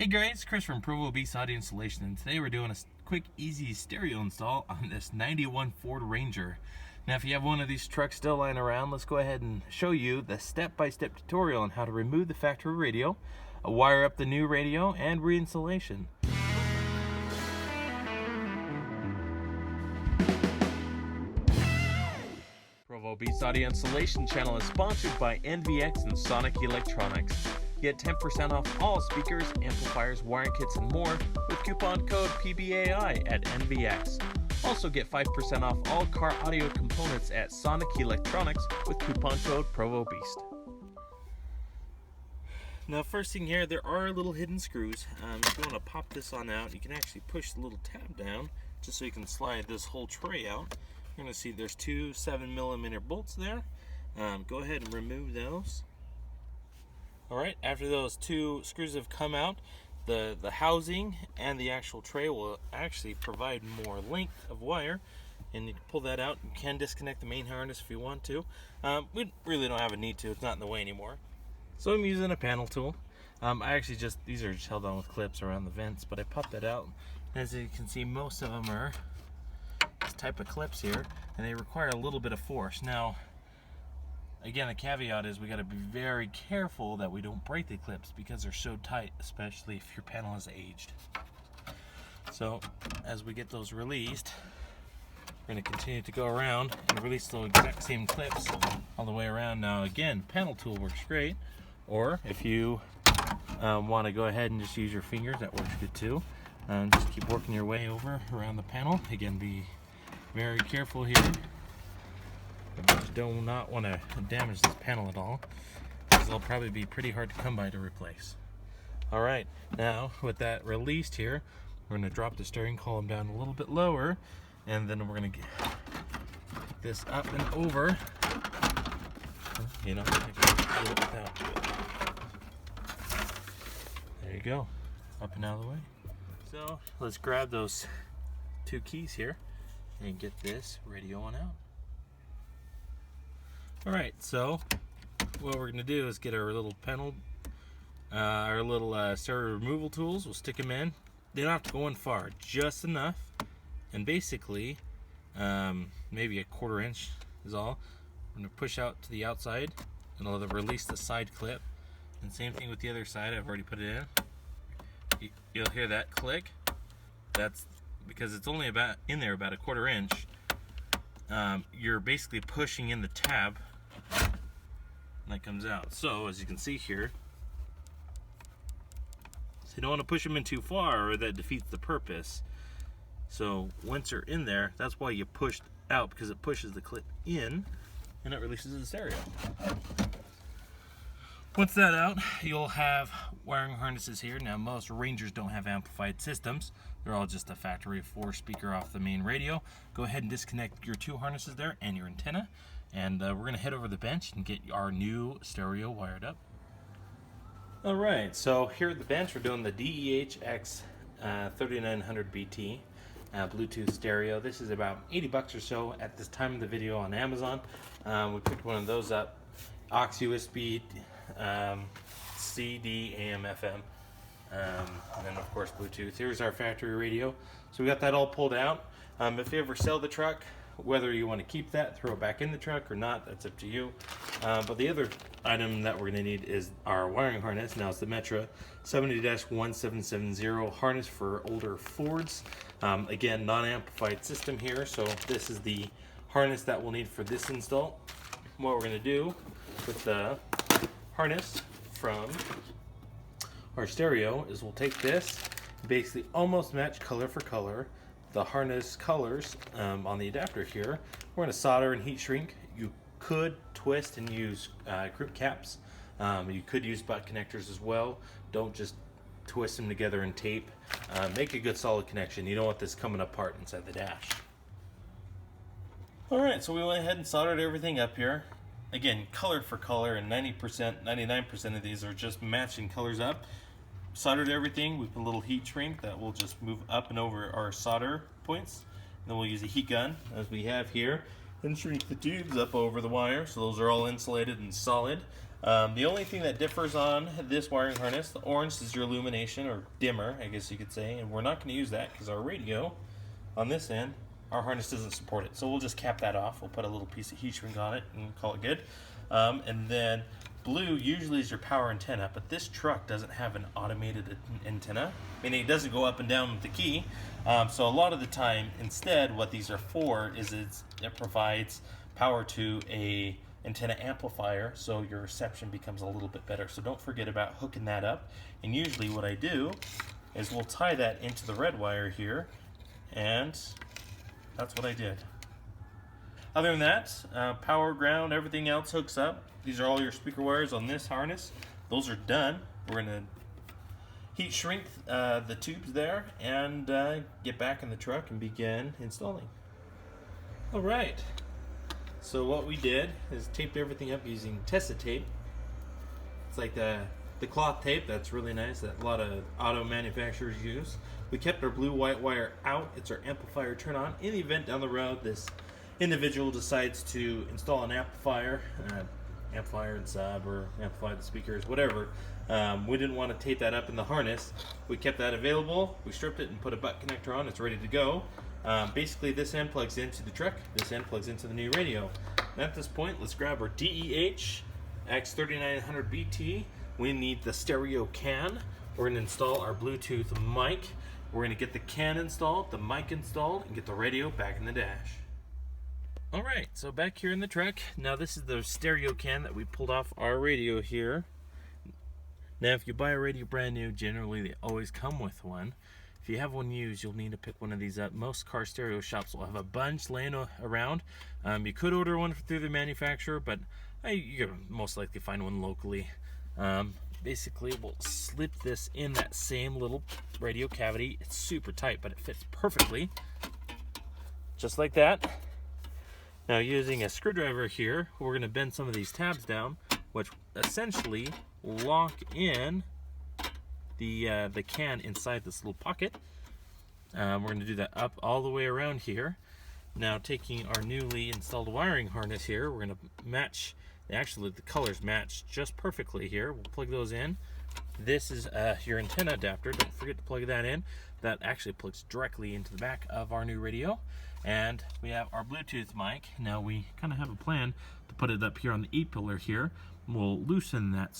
Hey guys, Chris from Provo Beast Audio Installation, and today we're doing a quick, easy stereo install on this 91 Ford Ranger. Now if you have one of these trucks still lying around, let's go ahead and show you the step-by-step tutorial on how to remove the factory radio, wire up the new radio, and reinstallation. Provo Beast Audio Installation channel is sponsored by NVX and Sonic Electronics. Get 10% off all speakers, amplifiers, wiring kits, and more with coupon code PBAI at NVX. Also get 5% off all car audio components at Sonic Electronics with coupon code ProvoBeast. Now first thing here, there are little hidden screws. If you want to pop this on out, you can actually push the little tab down just so you can slide this whole tray out. You're going to see there's two 7mm bolts there. Go ahead and remove those. Alright, after those two screws have come out, the housing and the actual tray will actually provide more length of wire, and you can pull that out. You can disconnect the main harness if you want to. We really don't have a need to, it's not in the way anymore. So I'm using a panel tool. These are just held on with clips around the vents, but I popped that out. As you can see, most of them are this type of clips here, and they require a little bit of force. Now, again, the caveat is we got to be very careful that we don't break the clips because they're so tight, especially if your panel is aged. So as we get those released, we're going to continue to go around and release those exact same clips all the way around. Now again, panel tool works great, or if you want to go ahead and just use your fingers, that works good too. Just keep working your way over around the panel. Again, be very careful here. I do not want to damage this panel at all, because they'll probably be pretty hard to come by to replace. Alright, now with that released here, we're going to drop the steering column down a little bit lower, and then we're going to get this up and over. You know, I can do it without. There you go, up and out of the way. So let's grab those two keys here and get this radio on out. Alright, so what we're going to do is get our little panel, our little stereo removal tools. We'll stick them in. They don't have to go in far, just enough. And basically, maybe a 1/4 inch is all. We're going to push out to the outside and I'll release the side clip. And same thing with the other side. I've already put it in. You'll hear that click. That's because it's only about in there about a 1/4 inch. You're basically pushing in the tab, and that comes out. So as you can see here, so you don't want to push them in too far or that defeats the purpose. So once you're in there, that's why you push out, because it pushes the clip in and it releases the stereo. Once that's out, you'll have wiring harnesses here. Now most Rangers don't have amplified systems. They're all just a factory 4-speaker off the main radio. Go ahead and disconnect your 2 harnesses there and your antenna. And we're going to head over the bench and get our new stereo wired up. Alright, so here at the bench we're doing the DEH-X3900BT Bluetooth stereo. This is about 80 bucks or so at this time of the video on Amazon. We picked one of those up. Aux USB, CD, AM, FM, and then of course Bluetooth. Here's our factory radio. So we got that all pulled out. If you ever sell the truck, whether you want to keep that, throw it back in the truck or not, that's up to you. But the other item that we're going to need is our wiring harness. Now it's the Metra 70-1770 harness for older Fords. Again, non-amplified system here, so this is the harness that we'll need for this install. What we're going to do with the harness from our stereo is we'll take this, basically almost match color for color the harness colors on the adapter here. We're going to solder and heat shrink. You could twist and use group caps. You could use butt connectors as well. Don't just twist them together and tape. Make a good solid connection. You don't want this coming apart inside the dash. Alright, so we went ahead and soldered everything up here. Again, color for color, and 90%, 99% of these are just matching colors up. Soldered everything. We put a little heat shrink that will just move up and over our solder points. And then we'll use a heat gun, as we have here, and shrink the tubes up over the wire. So those are all insulated and solid. The only thing that differs on this wiring harness, the orange is your illumination, or dimmer, I guess you could say, and we're not going to use that because our radio on this end, our harness doesn't support it. So we'll just cap that off. We'll put a little piece of heat shrink on it and call it good. And then blue usually is your power antenna, but this truck doesn't have an automated antenna, meaning it doesn't go up and down with the key. So a lot of the time, instead, what these are for is it provides power to a antenna amplifier, so your reception becomes a little bit better. So don't forget about hooking that up. And usually what I do is we'll tie that into the red wire here, and that's what I did. Other than that, power, ground, everything else hooks up. These are all your speaker wires on this harness. Those are done. We're going to heat shrink the tubes there and get back in the truck and begin installing. All right. So what we did is taped everything up using Tessa tape. It's like the cloth tape that's really nice that a lot of auto manufacturers use. We kept our blue white wire out. It's our amplifier turn on. In the event down the road this individual decides to install an amplifier and sub, or amplify the speakers, whatever, we didn't want to tape that up in the harness. We kept that available. We stripped it and put a butt connector on. It's ready to go. Basically this end plugs into the truck, this end plugs into the new radio. And at this point, let's grab our DEH-X3900BT. We need the stereo can. We're going to install our Bluetooth mic. We're going to get the can installed, the mic installed, and get the radio back in the dash. Alright, so back here in the truck, now this is the stereo can that we pulled off our radio here. Now if you buy a radio brand new, generally they always come with one. If you have one used, you'll need to pick one of these up. Most car stereo shops will have a bunch laying around. You could order one through the manufacturer, but you're most likely find one locally. Basically, we'll slip this in that same little radio cavity. It's super tight, but it fits perfectly. Just like that. Now using a screwdriver here, we're going to bend some of these tabs down, which essentially lock in the can inside this little pocket. We're going to do that up all the way around here. Now taking our newly installed wiring harness here, we're going to match, actually the colors match just perfectly here. We'll plug those in. This is your antenna adapter. Don't forget to plug that in. That actually plugs directly into the back of our new radio. And we have our Bluetooth mic. Now we kind of have a plan to put it up here on the E-pillar here. We'll loosen that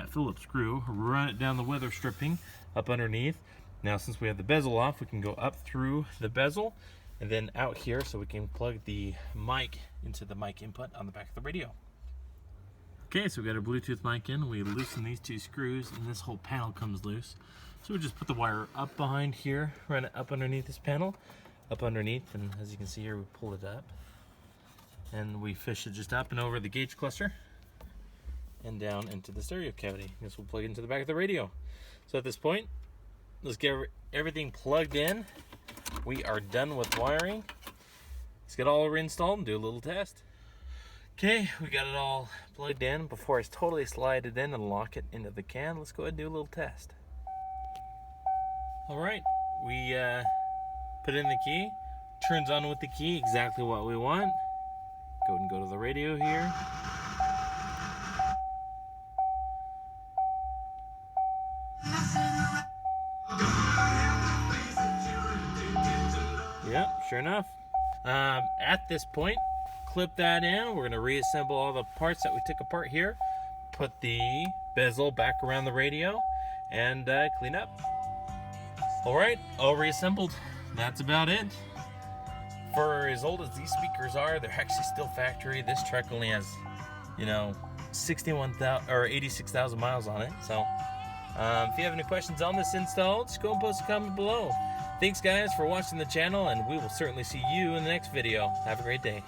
Phillips screw, run it down the weather stripping up underneath. Now since we have the bezel off, we can go up through the bezel and then out here so we can plug the mic into the mic input on the back of the radio. Okay, so we got our Bluetooth mic in. We loosen these two screws and this whole panel comes loose. So we just put the wire up behind here, run it up underneath this panel, up underneath, and as you can see here, we pull it up. And we fish it just up and over the gauge cluster and down into the stereo cavity. This will plug into the back of the radio. So at this point, let's get everything plugged in. We are done with wiring. Let's get all reinstalled and do a little test. Okay, we got it all plugged in. Before I totally slide it in and lock it into the can, let's go ahead and do a little test. Alright, we put in the key, turns on with the key, exactly what we want. Go ahead and go to the radio here. Yep, sure enough. At this point, clip that in. We're going to reassemble all the parts that we took apart here. Put the bezel back around the radio and clean up. Alright, all reassembled. That's about it. For as old as these speakers are, they're actually still factory. This truck only has, 61,000 or 86,000 miles on it. So if you have any questions on this install, just go and post a comment below. Thanks guys for watching the channel, and we will certainly see you in the next video. Have a great day.